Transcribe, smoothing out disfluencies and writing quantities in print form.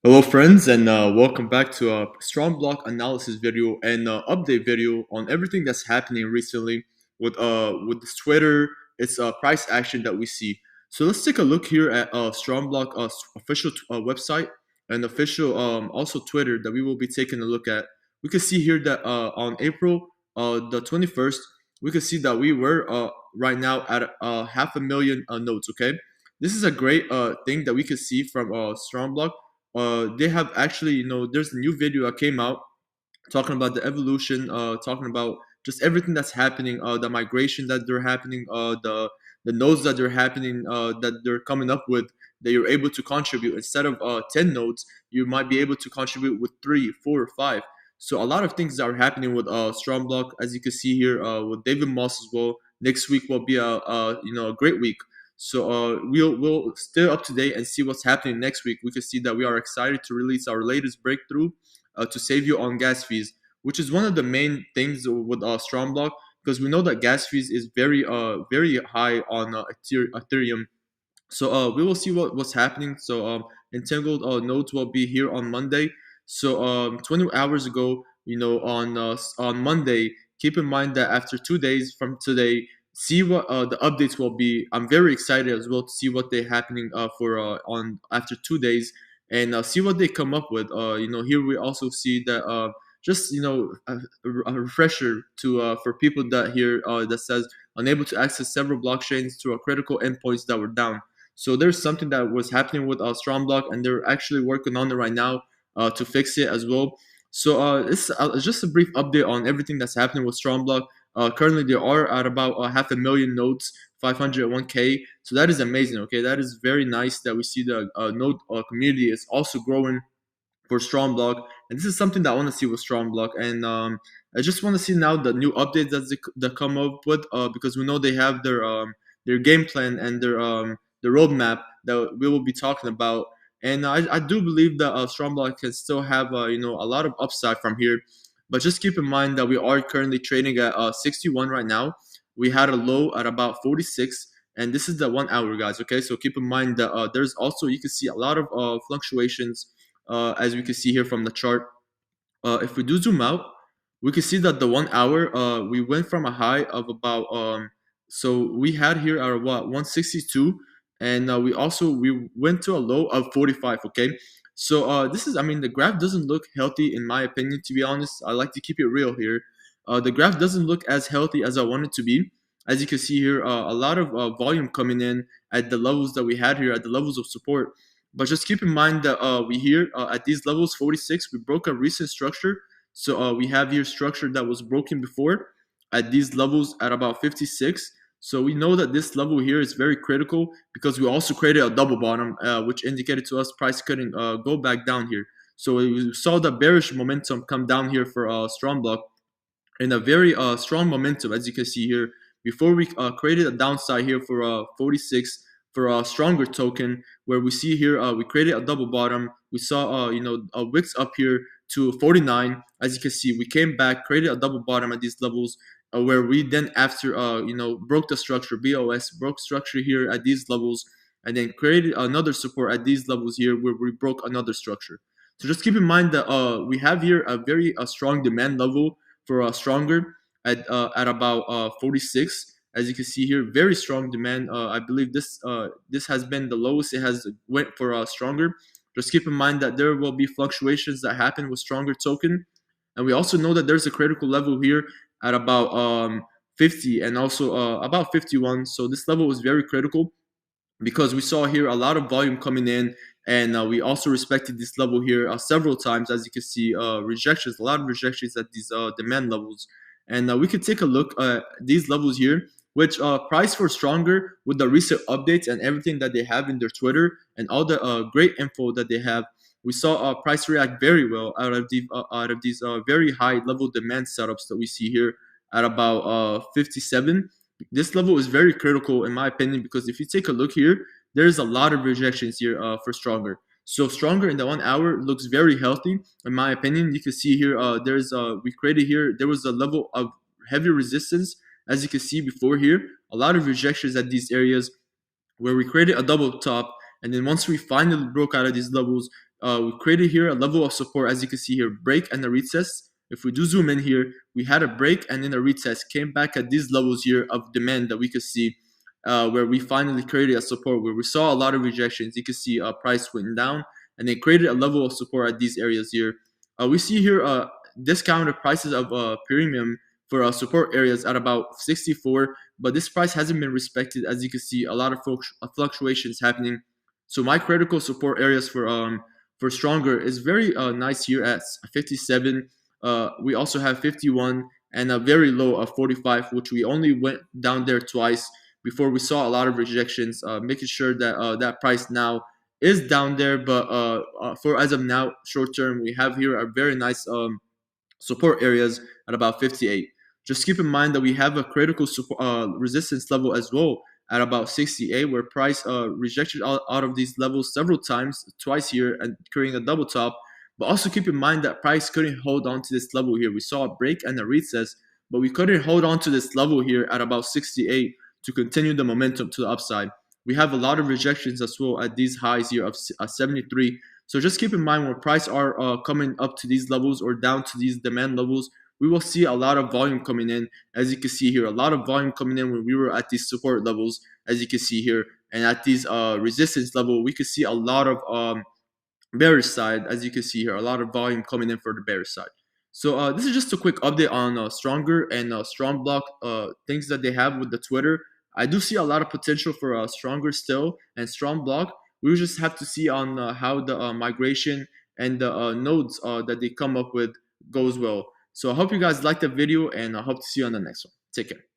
Hello friends and welcome back to a strong block analysis video and update video on everything that's happening recently with this Twitter, its price action that we see. So let's take a look here at strong block official website and official also Twitter that we will be taking a look at. We can see here that on April the 21st, we can see that we were right now at 500,000 nodes. Okay, this is a great thing that we can see from strong block. They have actually, there's a new video that came out talking about the evolution, talking about just everything that's happening, the migration that they're happening, the nodes that they're happening, that they're coming up with, that you're able to contribute instead of 10 nodes, you might be able to contribute with 3, 4, or 5. So a lot of things are happening with StrongBlock, as you can see here, with David Moss as well. Next week will be a great week. So we'll stay up to date and see what's happening next week. We can see that we are excited to release our latest breakthrough to save you on gas fees, which is one of the main things with StrongBlock, because we know that gas fees is very high on Ethereum. So we will see what's happening. So entangled nodes will be here on Monday. So 20 hours ago, on Monday, keep in mind that after 2 days from today, see what the updates will be. I'm very excited as well to see what they happening for on after 2 days and see what they come up with. Here we also see that just a refresher to for people that here that says unable to access several blockchains to a critical endpoints that were down. So there's something that was happening with StrongBlock, and they're actually working on it right now to fix it as well. So it's just a brief update on everything that's happening with StrongBlock. Currently, they are at about 500,000 nodes, 501k. So that is amazing. Okay, that is very nice that we see the node community is also growing for StrongBlock, and this is something that I want to see with StrongBlock. And I just want to see now the new updates that come up with, because we know they have their game plan and their roadmap that we will be talking about. And I do believe that StrongBlock can still have a lot of upside from here, but just keep in mind that we are currently trading at 61 right now. We had a low at about 46. And this is the 1 hour, guys. Okay, so keep in mind that there's also, you can see a lot of fluctuations, as we can see here from the chart. If we do zoom out, we can see that the 1 hour, we went from a high of about so we had here our 162, and we went to a low of 45. Okay, so this is, I mean, the graph doesn't look healthy in my opinion, to be honest. I like to keep it real here. The graph doesn't look as healthy as I want it to be. As you can see here, a lot of volume coming in at the levels that we had here, at the levels of support. But just keep in mind that we here at these levels, 46, we broke a recent structure. So we have here structure that was broken before at these levels at about 56. So we know that this level here is very critical because we also created a double bottom, which indicated to us price couldn't go back down here. So we saw the bearish momentum come down here for StrongBlock in a very strong momentum, as you can see here. Before we created a downside here for 46 for a stronger token, where we see here we created a double bottom. We saw a wicks up here to 49. As you can see, we came back, created a double bottom at these levels, where we then after broke the structure. BOS broke structure here at these levels, and then created another support at these levels here, where we broke another structure. So just keep in mind that we have here a very strong demand level for stronger at about 46. As you can see here, very strong demand. I believe this has been the lowest it has went for stronger. Just keep in mind that there will be fluctuations that happen with stronger token, and we also know that there's a critical level here at about 50 and also about 51. So this level is very critical because we saw here a lot of volume coming in, and we also respected this level here several times. As you can see, rejections, a lot of rejections at these demand levels. And we could take a look at these levels here, which price for stronger with the recent updates and everything that they have in their Twitter and all the great info that they have. We saw price react very well out of these very high level demand setups that we see here at about 57. This level is very critical in my opinion, because if you take a look here, there's a lot of rejections here for stronger. So stronger in the 1 hour looks very healthy in my opinion. You can see here we created here, there was a level of heavy resistance, as you can see before here, a lot of rejections at these areas where we created a double top. And then once we finally broke out of these levels, we created here a level of support, as you can see here, break and a retest. If we do zoom in here, we had a break and then a retest, came back at these levels here of demand that we could see, where we finally created a support where we saw a lot of rejections. You can see price went down and they created a level of support at these areas here. We see here discounted prices of premium for support areas at about 64, but this price hasn't been respected. As you can see, a lot of fluctuations happening. So my critical support areas for stronger is very nice here at 57. We also have 51 and a very low of 45, which we only went down there twice before we saw a lot of rejections, making sure that that price now is down there. But for as of now, short term, we have here a very nice support areas at about 58. Just keep in mind that we have a critical support, resistance level as well at about 68, where price rejected out of these levels several times, twice here, and creating a double top. But also keep in mind that price couldn't hold on to this level here. We saw a break and a recess, but we couldn't hold on to this level here at about 68 to continue the momentum to the upside. We have a lot of rejections as well at these highs here of 73. So just keep in mind when price are coming up to these levels or down to these demand levels, we will see a lot of volume coming in. As you can see here, a lot of volume coming in when we were at these support levels, as you can see here, and at these resistance level, we could see a lot of bearish side, as you can see here, a lot of volume coming in for the bearish side. So this is just a quick update on Stronger and StrongBlock things that they have with the Twitter. I do see a lot of potential for Stronger still and StrongBlock. We will just have to see on how the migration and the nodes that they come up with goes well. So I hope you guys liked the video, and I hope to see you on the next one. Take care.